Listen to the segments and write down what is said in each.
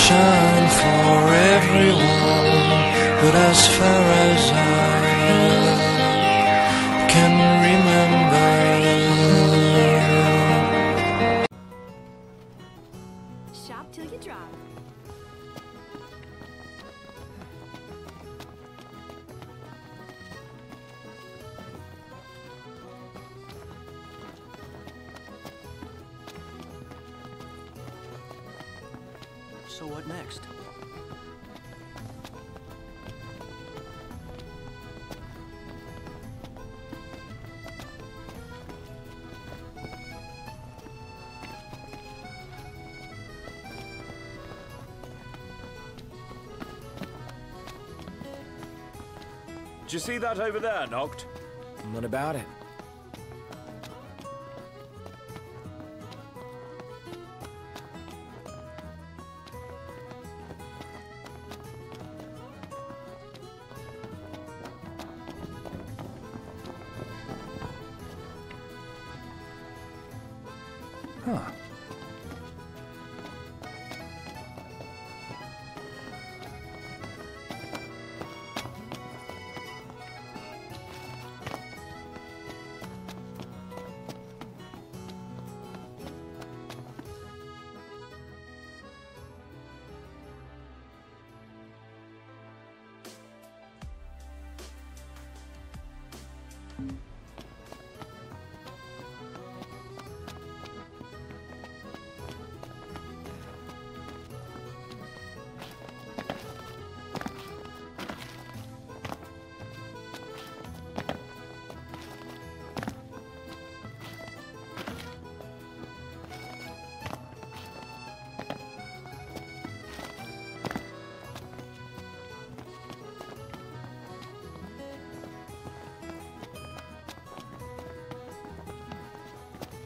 sunshine for everyone, but as far as I can remember. Shop till you drop. So what next? Did you see that over there, Noct? What about it? Huh.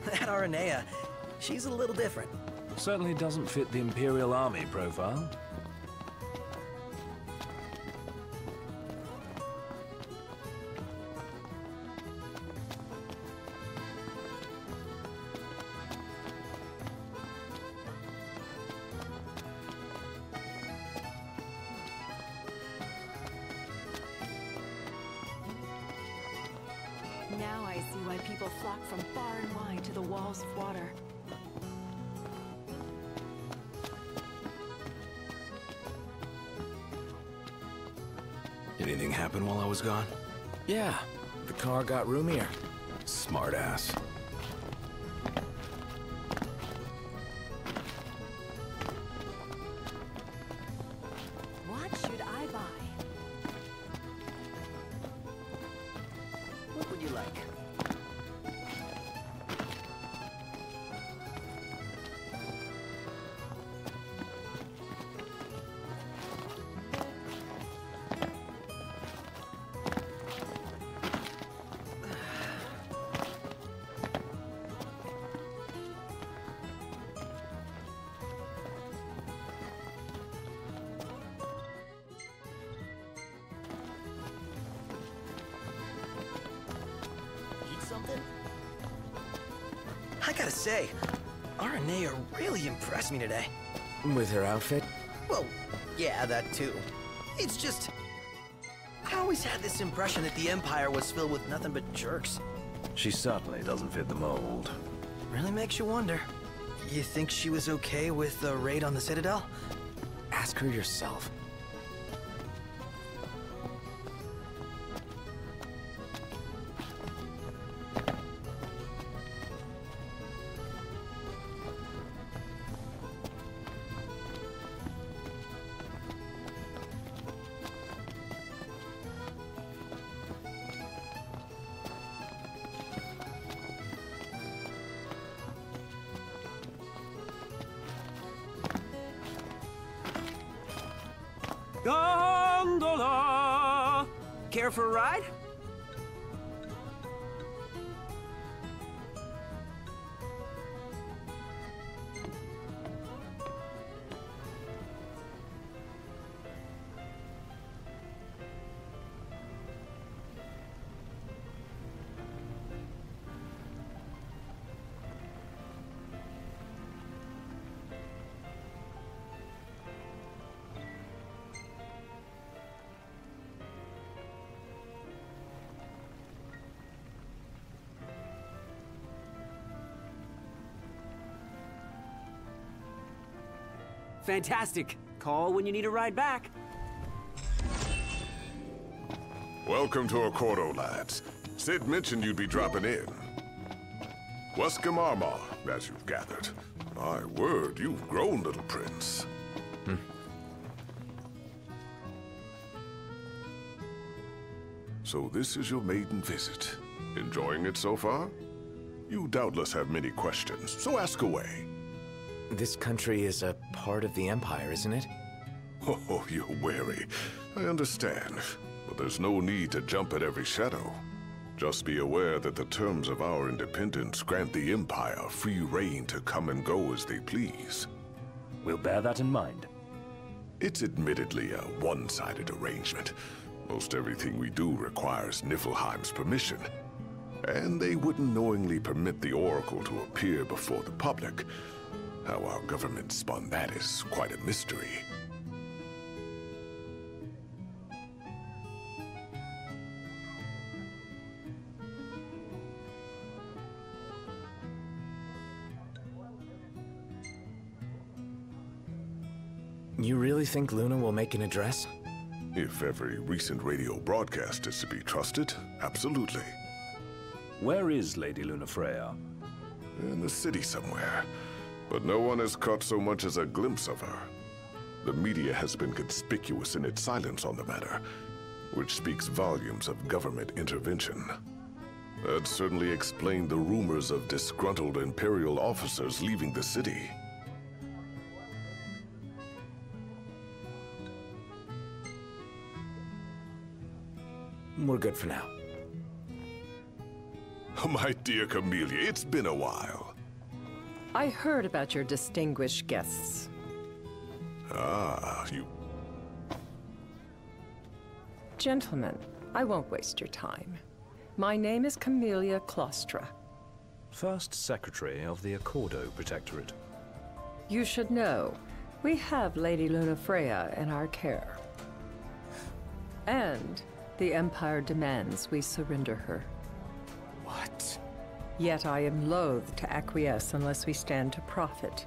That Aranea, she's a little different. Certainly doesn't fit the Imperial Army profile. Now I see why people flock from far and wide to the walls of water. Anything happen while I was gone? Yeah, the car got roomier. Smart ass. What should I buy? What would you like? Something? I gotta say, Aranea really impressed me today. With her outfit? Well, yeah, that too. It's just... I always had this impression that the Empire was filled with nothing but jerks. She certainly doesn't fit the mold. Really makes you wonder. You think she was okay with the raid on the Citadel? Ask her yourself. Gondola! Care for a ride? Fantastic. Call when you need a ride back. Welcome to Accordo, lads. Sid mentioned you'd be dropping in. Weskamarma, as you've gathered. My word, you've grown, little prince. So this is your maiden visit. Enjoying it so far? You doubtless have many questions, so ask away. This country is a part of the Empire, isn't it? Oh, you're wary. I understand. But there's no need to jump at every shadow. Just be aware that the terms of our independence grant the Empire free reign to come and go as they please. We'll bear that in mind. It's admittedly a one-sided arrangement. Most everything we do requires Niflheim's permission. And they wouldn't knowingly permit the Oracle to appear before the public. How our government spun that is quite a mystery. You really think Luna will make an address? If every recent radio broadcast is to be trusted, absolutely. Where is Lady Lunafreya? In the city somewhere. But no one has caught so much as a glimpse of her. The media has been conspicuous in its silence on the matter, which speaks volumes of government intervention. That certainly explained the rumors of disgruntled Imperial officers leaving the city. We're good for now. My dear Camellia, it's been a while. I heard about your distinguished guests. Ah, you... Gentlemen, I won't waste your time. My name is Camellia Claustra. First Secretary of the Accordo Protectorate. You should know, we have Lady Lunafreya in our care. And the Empire demands we surrender her. What? Yet I am loath to acquiesce unless we stand to profit.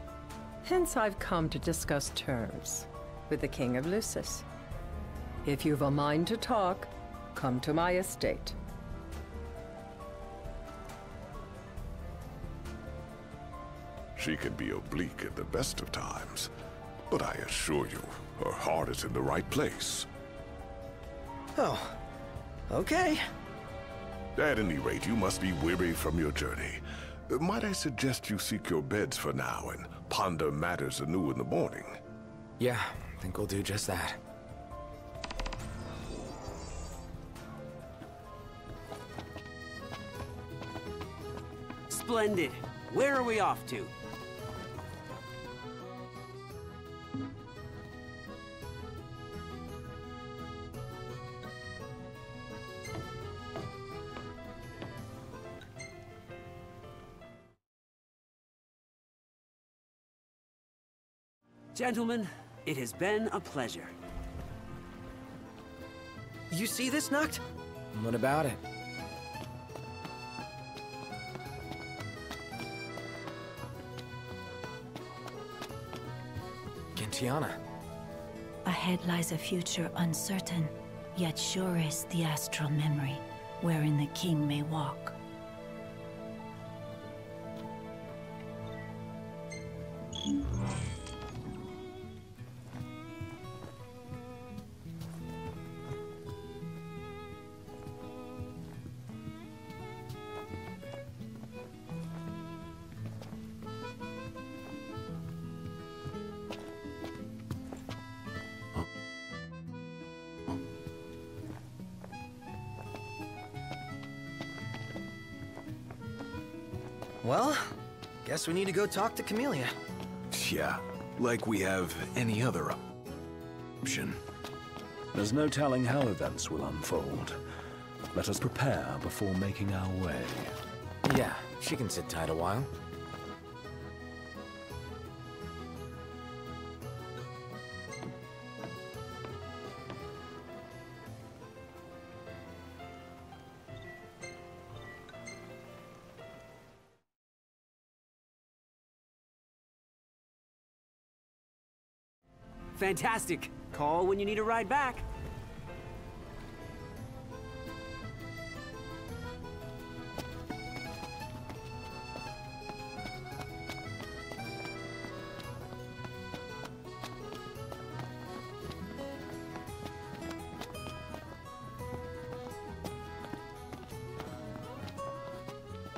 Hence I've come to discuss terms with the King of Lucis. If you've a mind to talk, come to my estate. She can be oblique at the best of times, but I assure you, her heart is in the right place. Oh, okay. At any rate, you must be weary from your journey. Might I suggest you seek your beds for now and ponder matters anew in the morning? Yeah, I think we'll do just that. Splendid. Where are we off to? Gentlemen, it has been a pleasure. You see this, Noct? What about it? Gentiana. Ahead lies a future uncertain, yet sure is the astral memory, wherein the king may walk. Well, guess we need to go talk to Camellia. Yeah, like we have any other option. There's no telling how events will unfold. Let us prepare before making our way. Yeah, she can sit tight a while. Fantastic. Call when you need a ride back.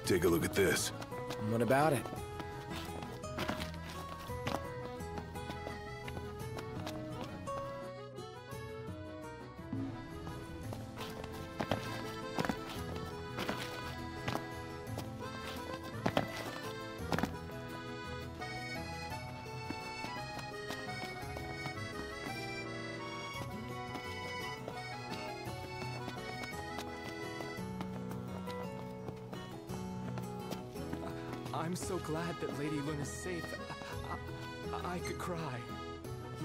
Take a look at this. What about it? I'm so glad that Lady Luna's safe. I could cry.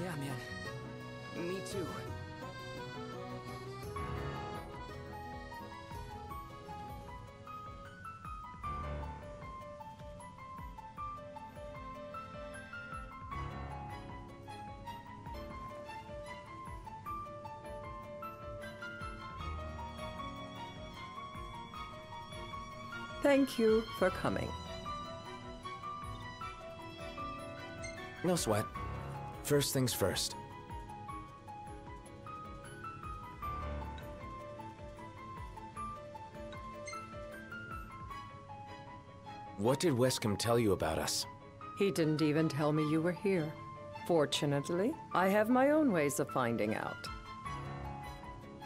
Yeah, man. Me too. Thank you for coming. No sweat. First things first. What did Wescombe tell you about us? He didn't even tell me you were here. Fortunately, I have my own ways of finding out.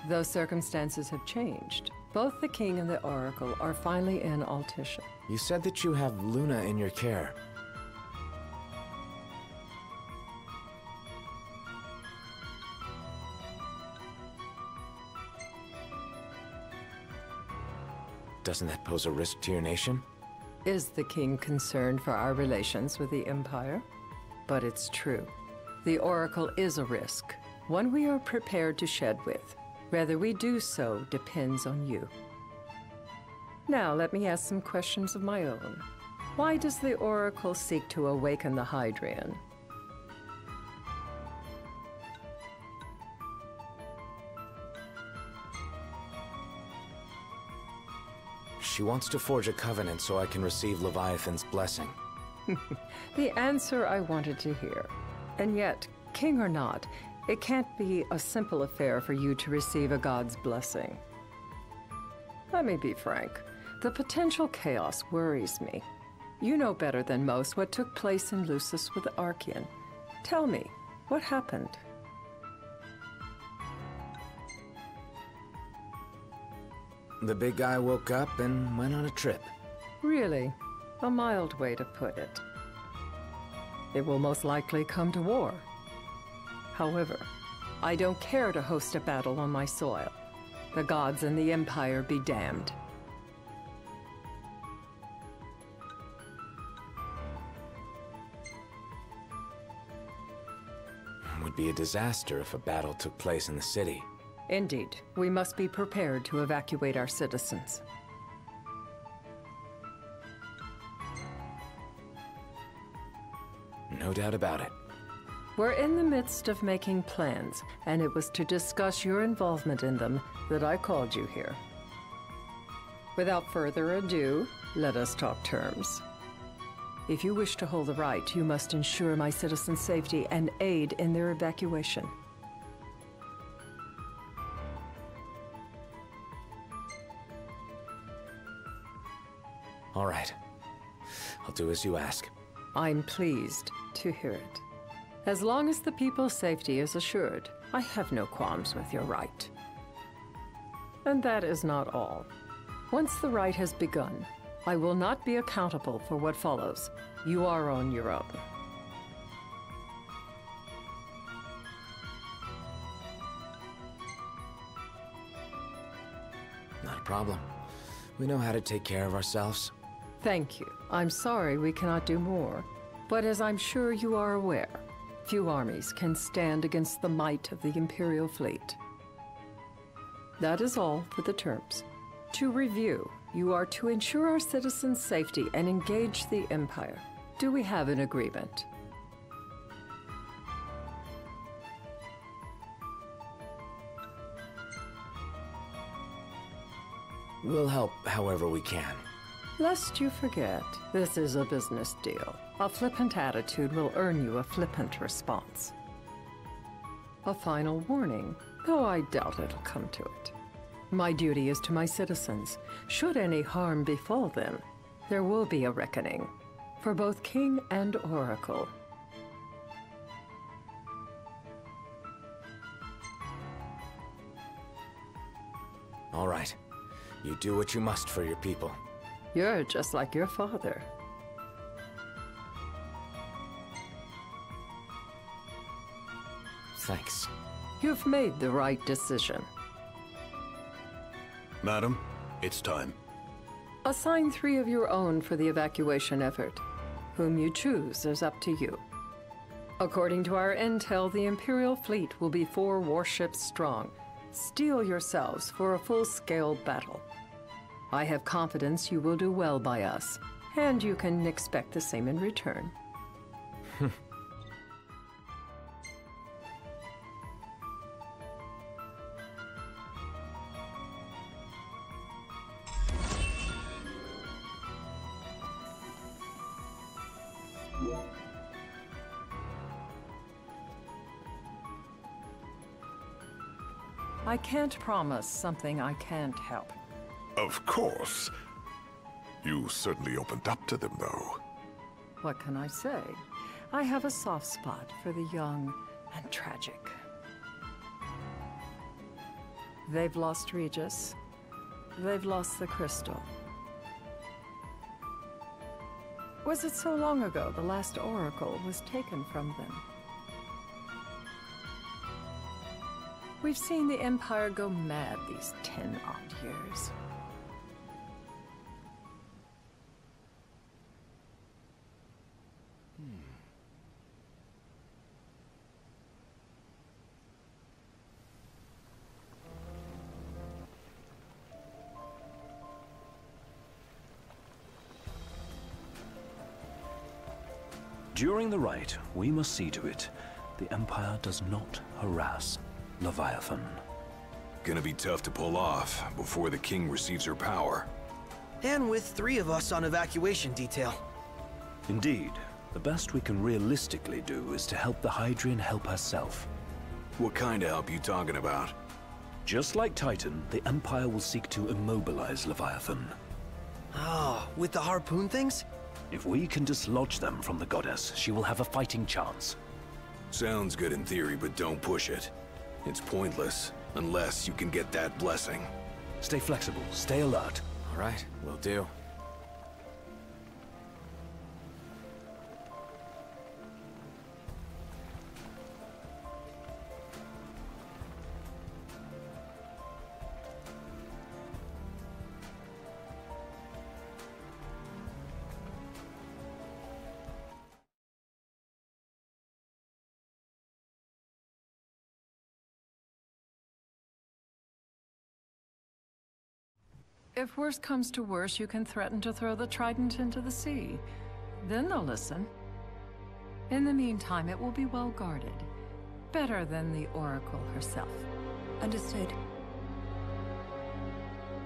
Though circumstances have changed, both the King and the Oracle are finally in Altisha. You said that you have Luna in your care. Doesn't that pose a risk to your nation? Is the King concerned for our relations with the Empire? But it's true. The Oracle is a risk, one we are prepared to shed with. Whether we do so depends on you. Now, let me ask some questions of my own. Why does the Oracle seek to awaken the Hydrian? She wants to forge a covenant so I can receive Leviathan's blessing. The answer I wanted to hear. And yet, king or not, it can't be a simple affair for you to receive a god's blessing. Let me be frank. The potential chaos worries me. You know better than most what took place in Lucis with Archean. Tell me, what happened? The big guy woke up and went on a trip. Really? A mild way to put it. It will most likely come to war. However, I don't care to host a battle on my soil. The gods and the Empire be damned. It would be a disaster if a battle took place in the city. Indeed, we must be prepared to evacuate our citizens. No doubt about it. We're in the midst of making plans, and it was to discuss your involvement in them that I called you here. Without further ado, let us talk terms. If you wish to hold the right, you must ensure my citizens' safety and aid in their evacuation. All right. I'll do as you ask. I'm pleased to hear it. As long as the people's safety is assured, I have no qualms with your right. And that is not all. Once the rite has begun, I will not be accountable for what follows. You are on your own. Not a problem. We know how to take care of ourselves. Thank you. I'm sorry we cannot do more. But as I'm sure you are aware, few armies can stand against the might of the Imperial fleet. That is all for the terms. To review, you are to ensure our citizens' safety and engage the Empire. Do we have an agreement? We'll help however we can. Lest you forget, this is a business deal. A flippant attitude will earn you a flippant response. A final warning, though I doubt it'll come to it. My duty is to my citizens. Should any harm befall them, there will be a reckoning, for both King and Oracle. All right. You do what you must for your people. You're just like your father. Thanks. You've made the right decision. Madam, it's time. Assign 3 of your own for the evacuation effort. Whom you choose is up to you. According to our intel, the Imperial fleet will be 4 warships strong. Steel yourselves for a full-scale battle. I have confidence you will do well by us, and you can expect the same in return. I can't promise something I can't help. Of course. You certainly opened up to them, though. What can I say? I have a soft spot for the young and tragic. They've lost Regis. They've lost the crystal. Was it so long ago the last oracle was taken from them? We've seen the Empire go mad these 10-odd years. During the rite, we must see to it the Empire does not harass Leviathan. Gonna be tough to pull off before the king receives her power. And with 3 of us on evacuation detail. Indeed, the best we can realistically do is to help the Hydrian help herself. What kind of help you talking about? Just like Titan, the Empire will seek to immobilize Leviathan. Oh, with the harpoon things? If we can dislodge them from the goddess, she will have a fighting chance. Sounds good in theory, but don't push it. It's pointless, unless you can get that blessing. Stay flexible, stay alert. All right, will do. If worse comes to worse, you can threaten to throw the trident into the sea. Then they'll listen. In the meantime, it will be well guarded. Better than the Oracle herself. Understood.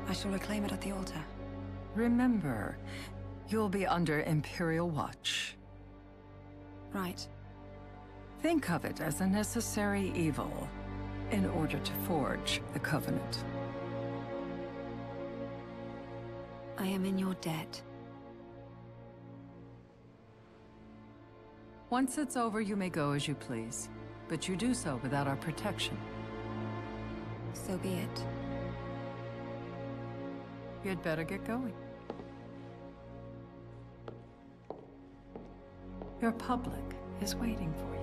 I shall reclaim it at the altar. Remember, you'll be under Imperial watch. Right. Think of it as a necessary evil in order to forge the Covenant. I am in your debt. Once it's over, you may go as you please. But you do so without our protection. So be it. You'd better get going. Your public is waiting for you.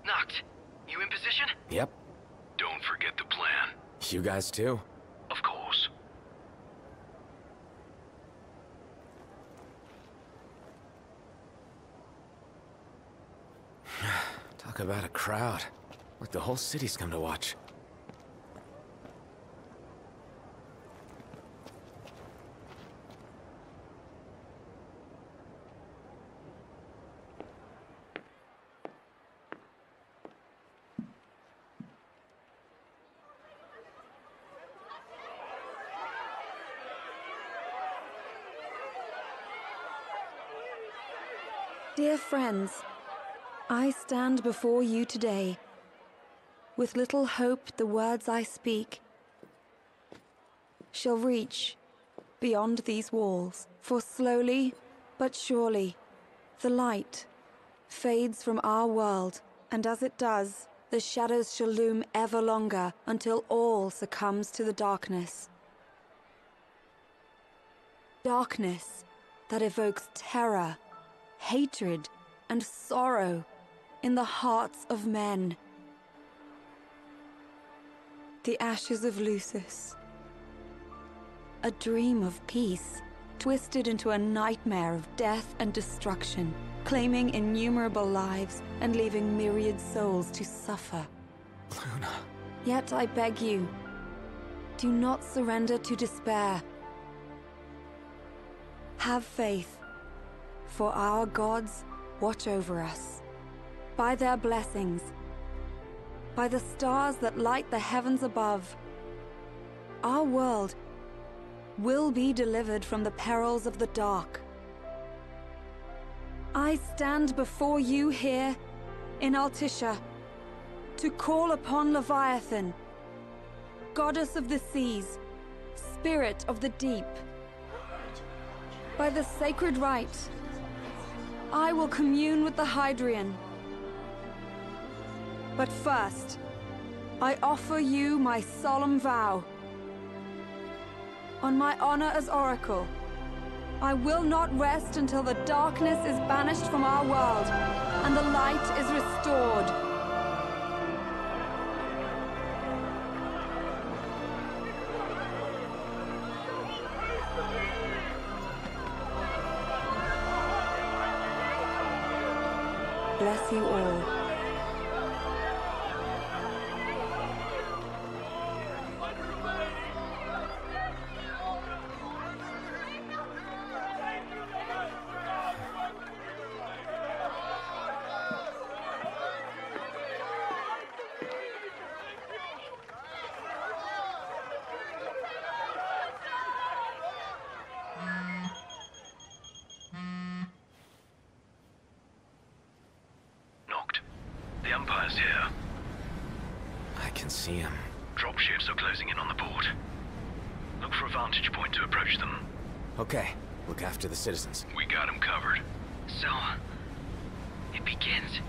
Knocked. You in position? Yep. Don't forget the plan. You guys too? Of course. Talk about a crowd. Like the whole city's come to watch. Dear friends, I stand before you today. With little hope the words I speak shall reach beyond these walls. For slowly but surely the light fades from our world, and as it does, the shadows shall loom ever longer until all succumbs to the darkness. Darkness that evokes terror, hatred, and sorrow in the hearts of men. The ashes of Lucis. A dream of peace, twisted into a nightmare of death and destruction, claiming innumerable lives and leaving myriad souls to suffer. Luna. Yet I beg you, do not surrender to despair. Have faith, for our gods watch over us. By their blessings, by the stars that light the heavens above, our world will be delivered from the perils of the dark. I stand before you here in Altissia to call upon Leviathan, goddess of the seas, spirit of the deep. By the sacred rite, I will commune with the Hydrian. But first, I offer you my solemn vow. On my honor as Oracle, I will not rest until the darkness is banished from our world and the light is restored. Bless you all. The Empire's here. I can see him. Dropships are closing in on the port. Look for a vantage point to approach them. Okay, look after the citizens. We got them covered. So, it begins.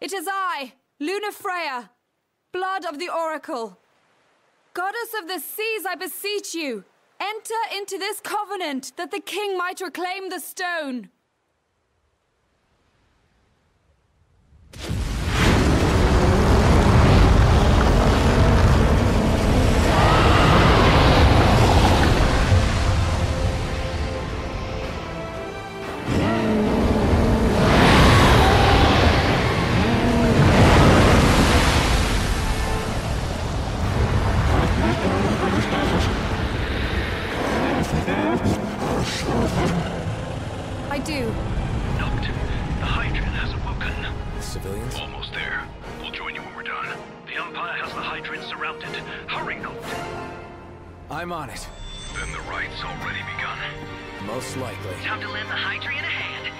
It is I, Luna Freya, blood of the Oracle. Goddess of the seas, I beseech you, enter into this covenant that the king might reclaim the stone. civilians? Almost there. We'll join you when we're done. The Empire has the Hydrant surrounded. Hurry, Noct. I'm on it. Then the right's already begun. Most likely. Time to lend the Hydrant a hand.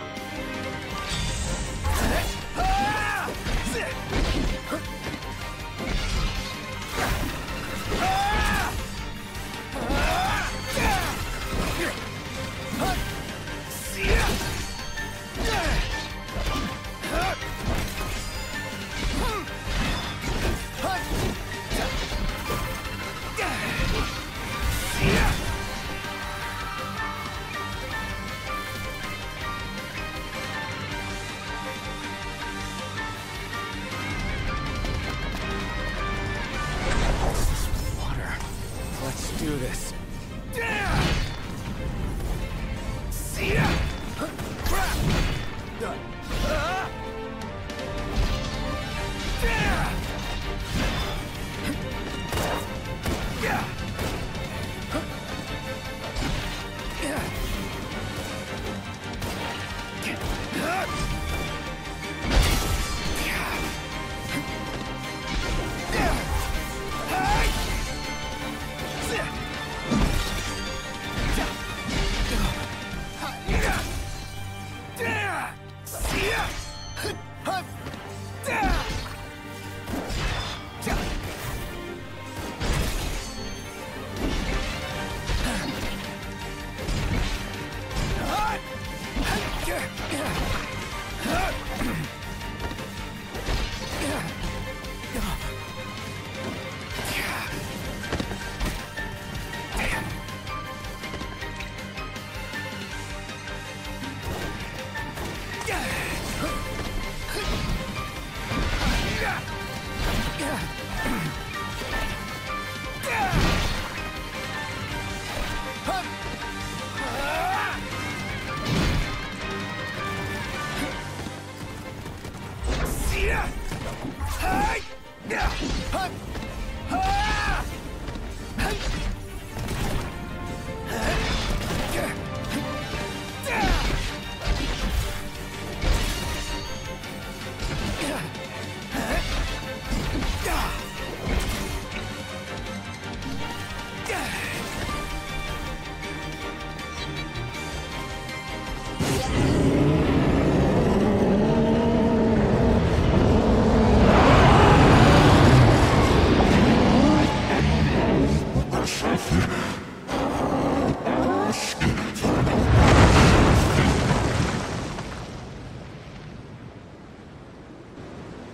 Let's do this.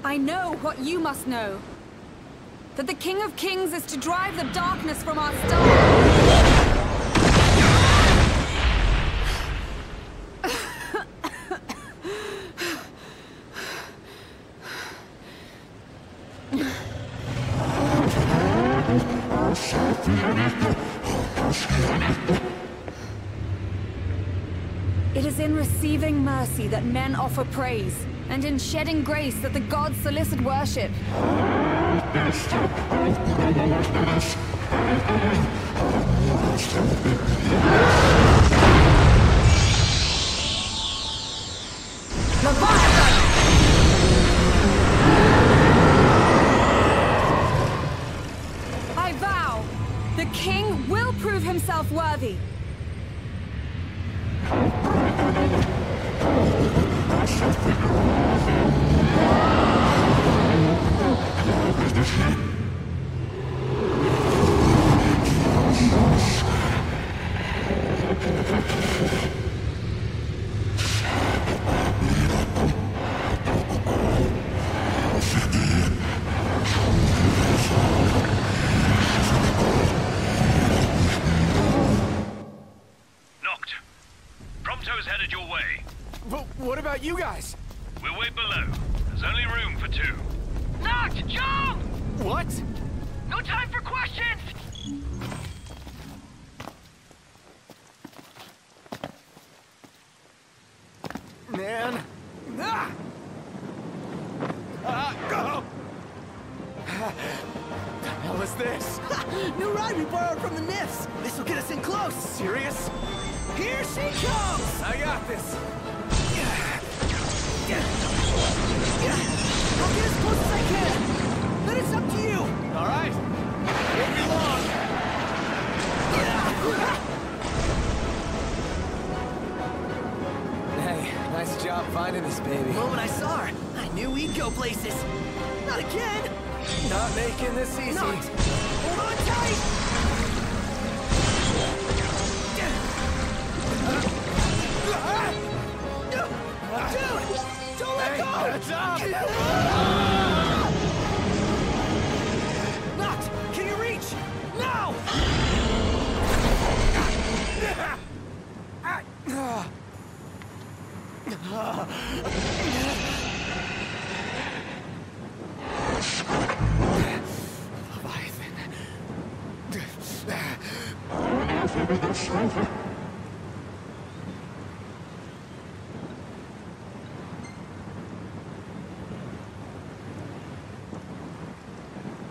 I know what you must know. That the King of Kings is to drive the darkness from our star. It is in receiving mercy that men offer praise, and in shedding grace that the gods solicit worship. I vow, the king will prove himself worthy. What about you guys? We'll wait below. There's only room for two. Noct, jump! What? No time for questions! Man. Ah! Go! The hell is this? New ride we borrowed from the Nifs. This will get us in close. Serious? Here she comes! I got this. Yeah. Nice job finding this baby. The moment I saw her, I knew we'd go places. Not again! Not making this easy. Not! Hold on tight! Dude! Don't let go! Knocked! Can you reach? Now!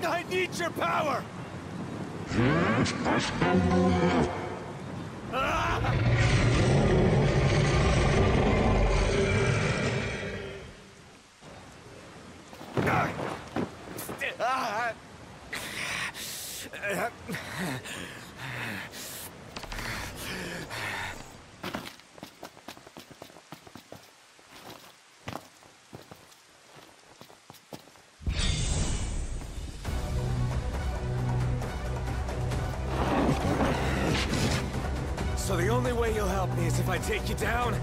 I need your power! So the only way you'll help me is if I take you down?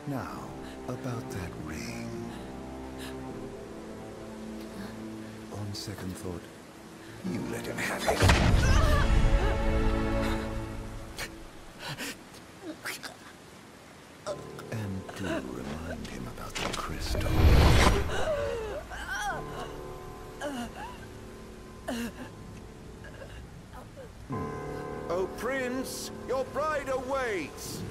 Now, about that ring. On second thought, you let him have it. And do remind him about the crystal. Oh, Prince, your bride awaits!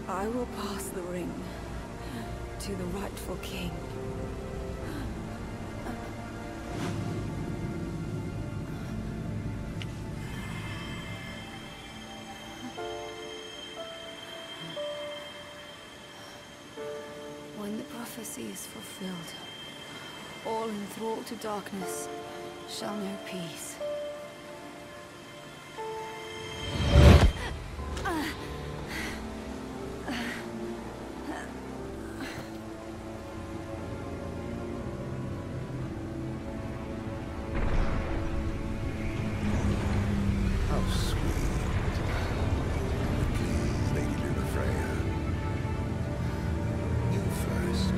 I will pass the ring to the rightful king. When the prophecy is fulfilled, all enthralled to darkness shall know peace. How sweet. Please, Lady Lunafreya. You first.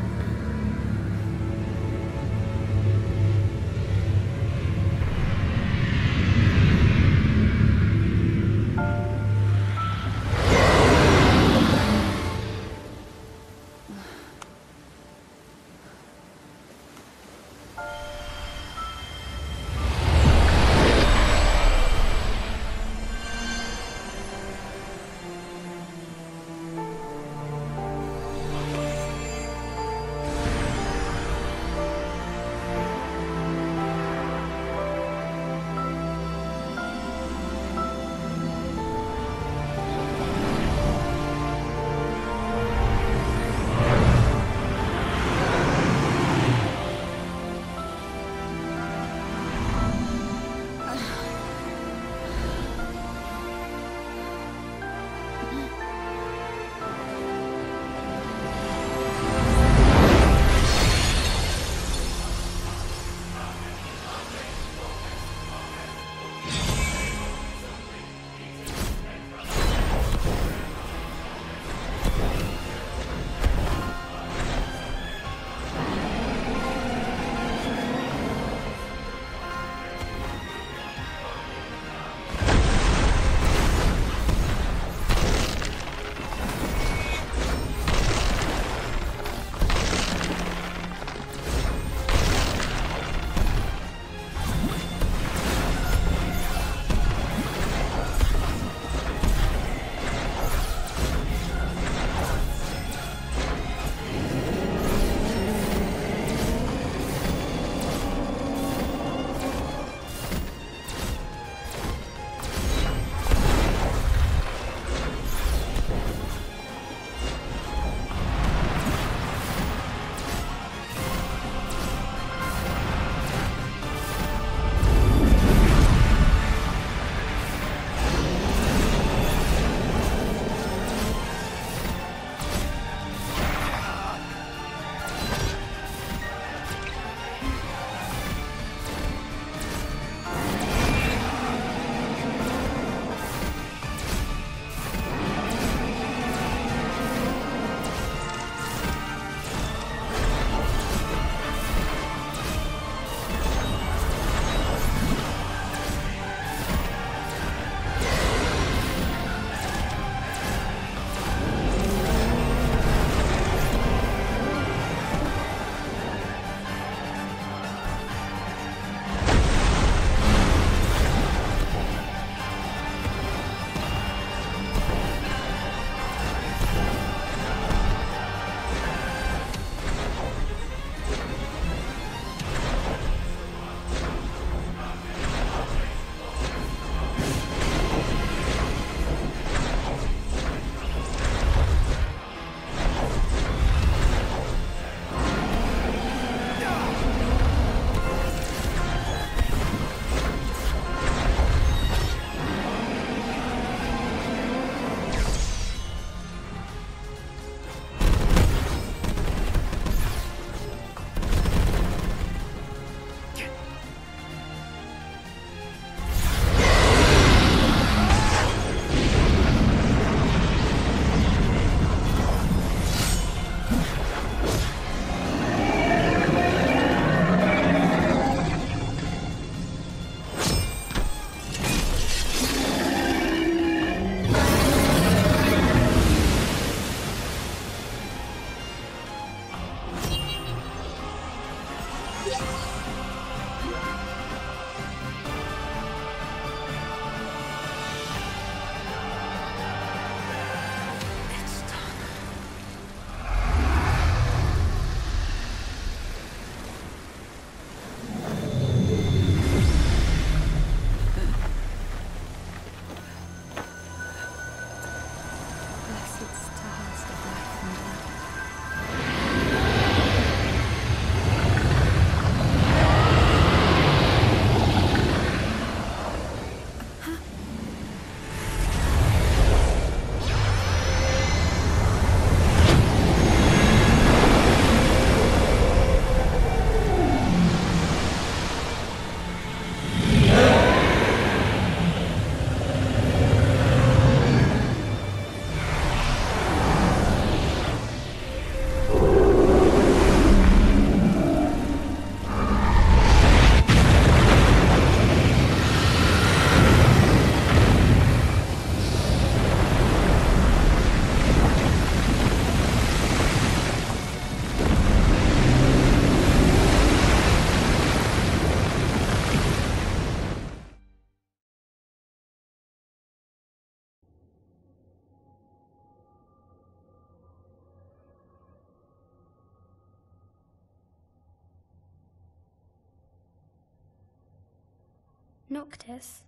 Noctis?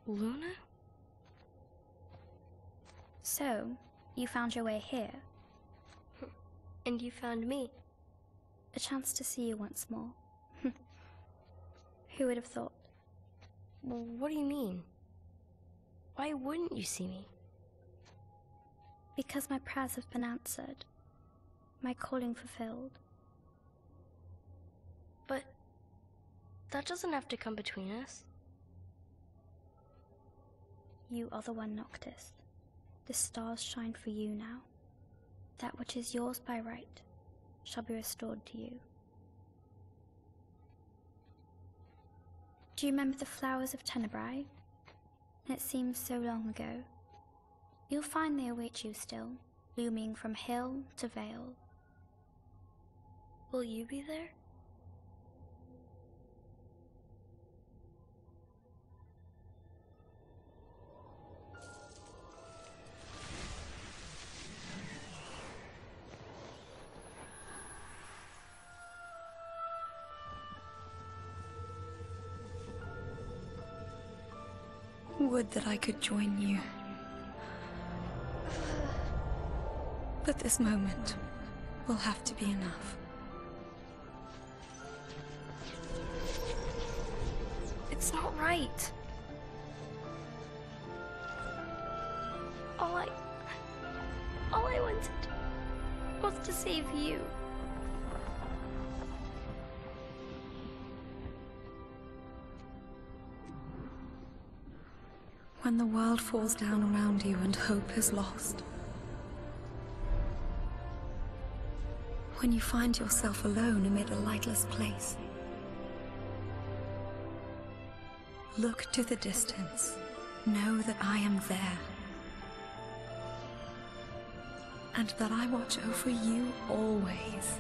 Luna? So, you found your way here. And you found me. A chance to see you once more. Who would have thought? Well, what do you mean? Why wouldn't you see me? Because my prayers have been answered. My calling fulfilled. But that doesn't have to come between us. You are the one, Noctis. The stars shine for you now. That which is yours by right shall be restored to you. Do you remember the flowers of Tenebrae? It seems so long ago. You'll find they await you still, looming from hill to vale. Will you be there? Would that I could join you. But this moment will have to be enough. It's not right. All I wanted was to save you. When the world falls down around you and hope is lost. When you find yourself alone amid a lightless place. Look to the distance. Know that I am there. And that I watch over you always.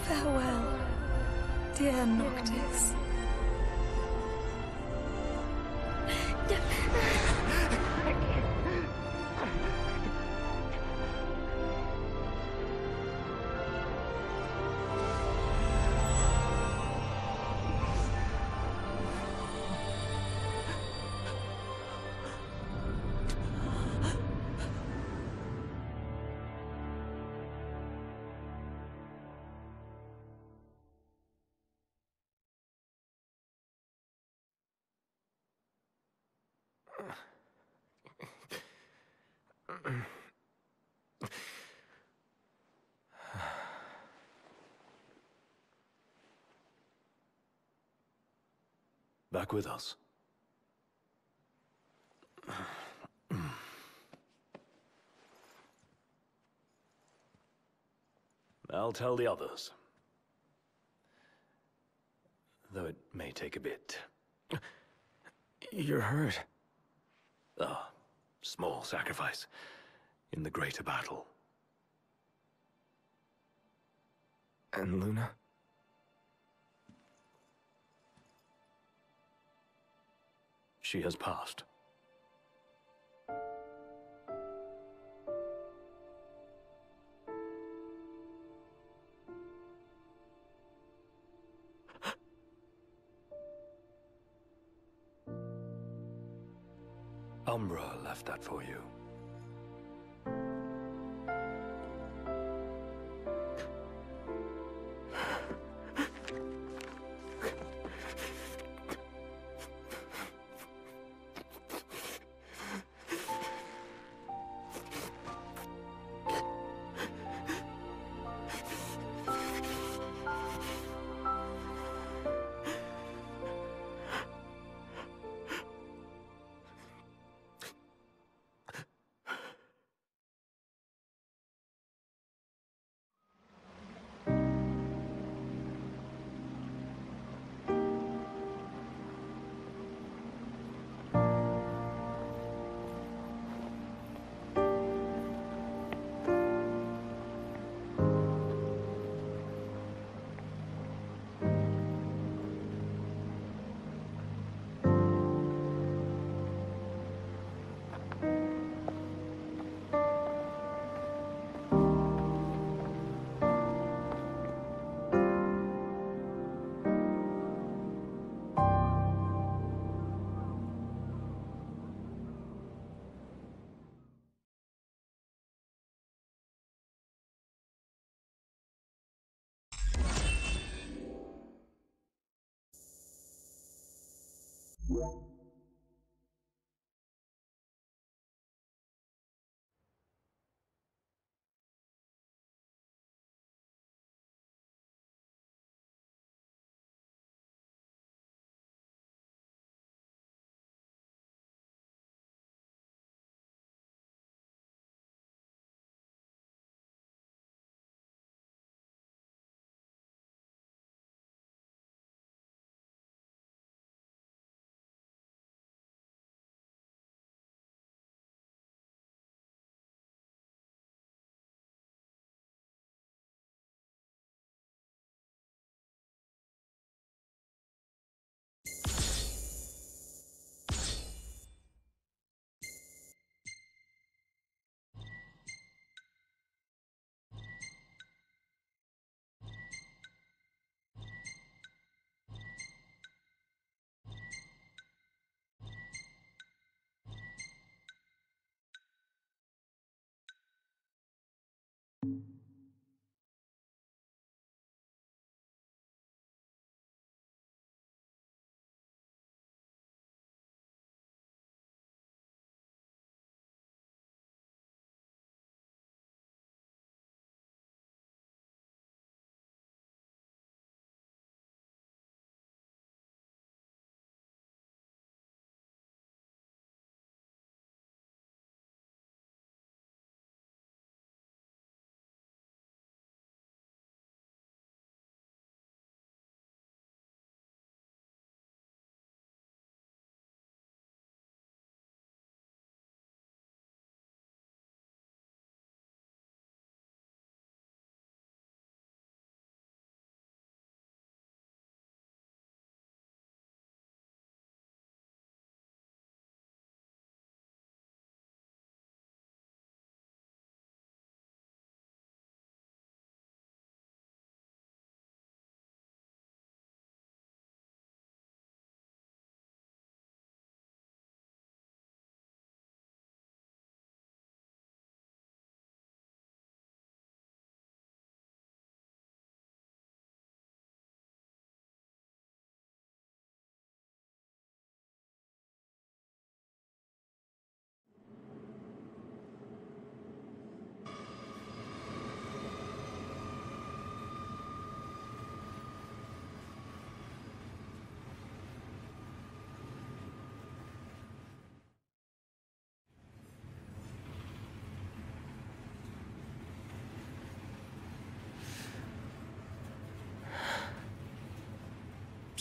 Farewell, dear Noctis. Back with us. I'll tell the others. Though it may take a bit. You're hurt. A small sacrifice in the greater battle. And Luna? She has passed. Umbra left that for you.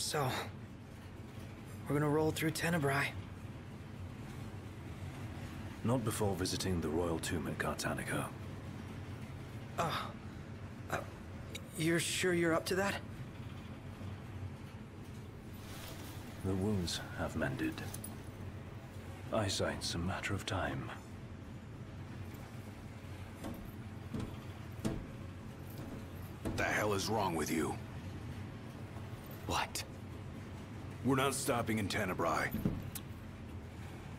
So, we're gonna roll through Tenebrae. Not before visiting the royal tomb at Cartanica. You're sure you're up to that? The wounds have mended. Eyesight's a matter of time. What the hell is wrong with you? What? We're not stopping in Tenebrae.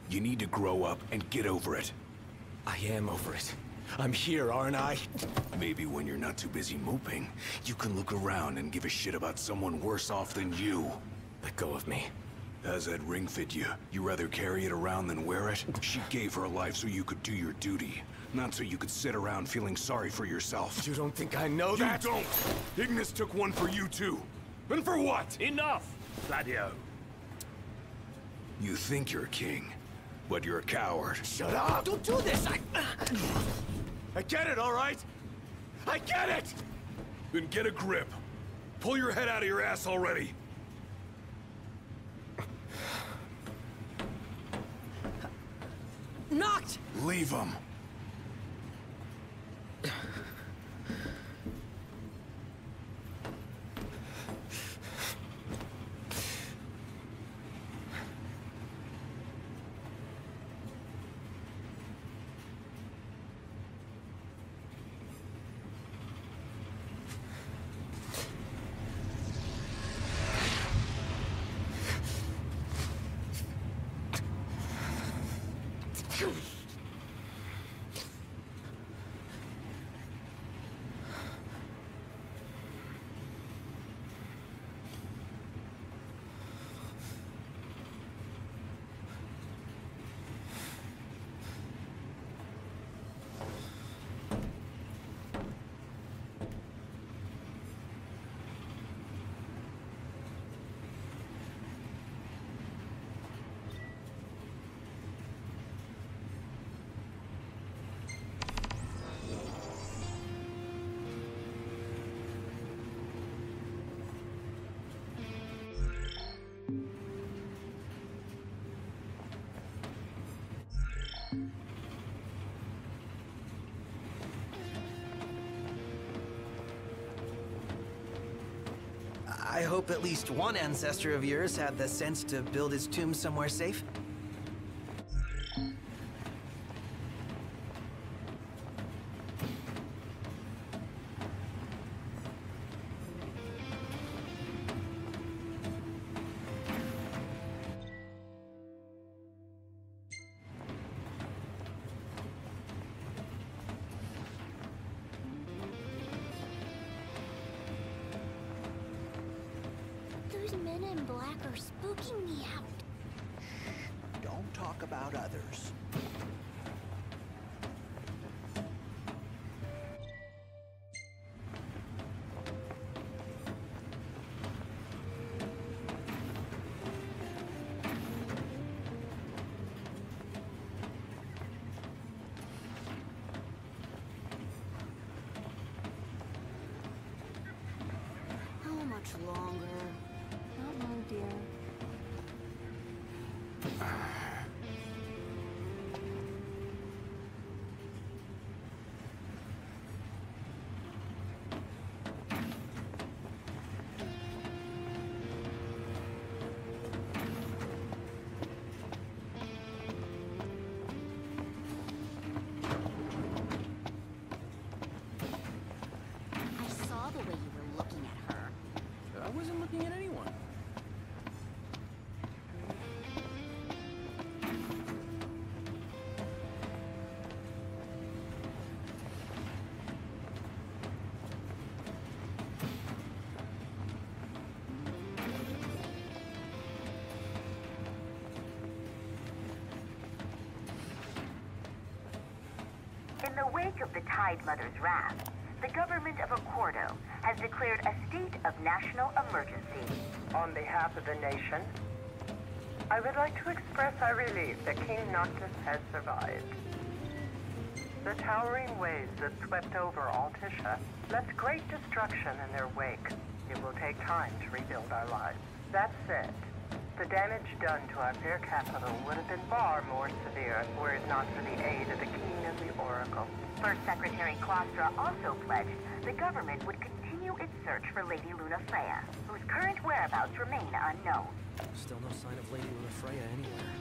You need to grow up and get over it. I am over it. I'm here, aren't I? Maybe when you're not too busy moping, you can look around and give a shit about someone worse off than you. Let go of me. How's that ring fit you? You rather carry it around than wear it? She gave her life so you could do your duty, not so you could sit around feeling sorry for yourself. You don't think I know that? You don't! Ignis took one for you too. And for what? Enough, Gladio. You think you're king, but you're a coward. Shut up! Don't do this! I get it, all right? I get it! Then get a grip. Pull your head out of your ass already. Knocked! Leave him. I hope at least one ancestor of yours had the sense to build his tomb somewhere safe. Those men in black are spooking me out. Don't talk about others. How much longer? Not long, dear. I saw the way you were looking at her. I wasn't looking at anyone. In the wake of the Tide Mother's wrath, the government of Accordo has declared a state of national emergency. On behalf of the nation, I would like to express our relief that King Noctis has survived. The towering waves that swept over Altisha left great destruction in their wake. It will take time to rebuild our lives. That said, the damage done to our fair capital would have been far more severe were it not for the aid of the King and the Oracle. First Secretary Claustra also pledged the government would continue its search for Lady Lunafreya, whose current whereabouts remain unknown. Still no sign of Lady Lunafreya anywhere.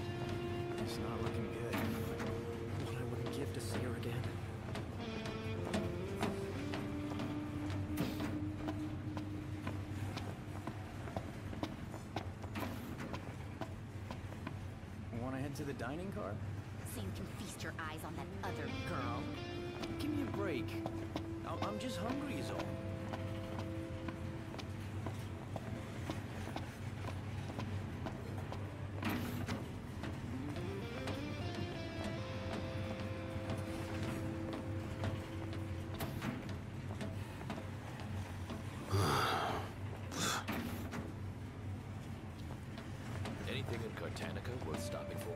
It's not looking good. What I wouldn't give to see her again. Wanna head to the dining car? So you can feast your eyes on that other girl. Give me a break. I'm just hungry is all. Anything in Cartanica worth stopping for?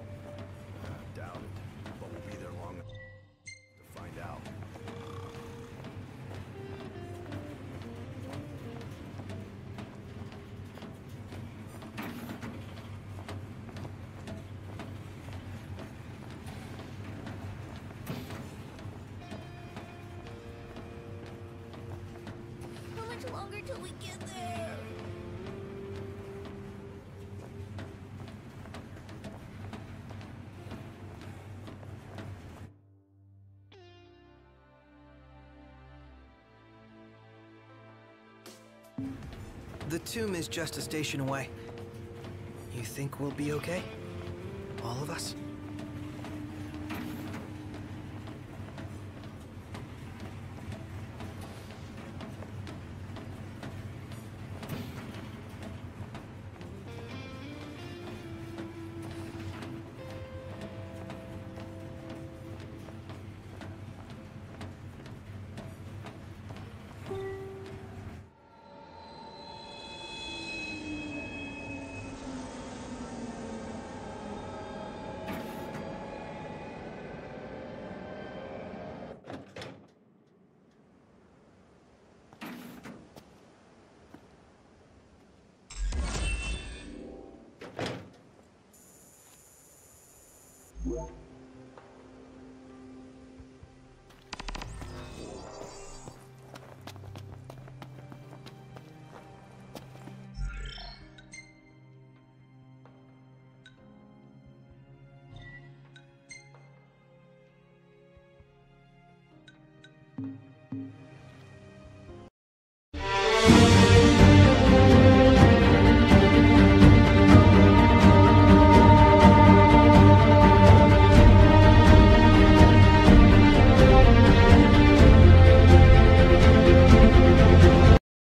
Doubt it, but we'll be there long enough to find out. How much longer till we get there? The tomb is just a station away. You think we'll be okay? All of us? Freya.